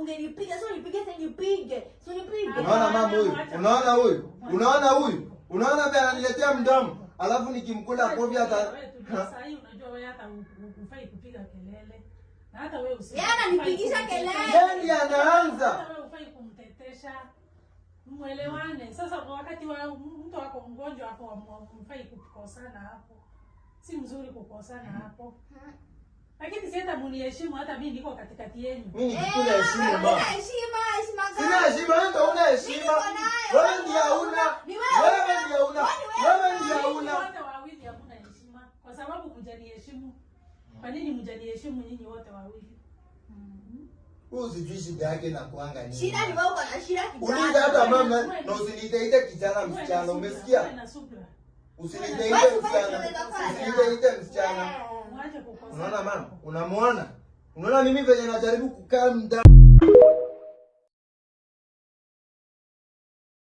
ungenipiga, sio nipige sasa nipige. Sio nipige. Unaona mama huyu? Unaona huyu? Unaona huyu? Unaona vile ananiletea mdamu. Alafu nikimkula kofi hata sasa hii unajua wewe hata ufai kupiga kelele. Na hata wewe yeye ananipigisha kelele. yeye ndiye anaanza. Hata wewe ufai kumtetesha. Muelewane. Sasa wakati wa mtu wako mgonjwa hapo mfai kukosana hapo. Si mzuri kukosana hapo. Lakini si hata mniheshimu, hata mimi niko katikati yenu. Mimi nikikula heshima mama. Sina heshima gani? Sina heshima, wewe ndio una heshima. Wewe ndiye hauna. Wewe ndiye hauna. Wewe ndiye hauna. Wote wawili hamna heshima. Kwa sababu mjaniheshimu. Kwa nini mjaniheshimu nyinyi wote wawili? Wewe usijui shida yake na kuanga nini. Shida ni wewe uko na shida kijana. Uliza hata mama na usiniite kijana msichana, umesikia? Usiniite msichana. Usiniite msichana. Unaona mama? Unamuona? Unaona mimi venye najaribu kukaa mda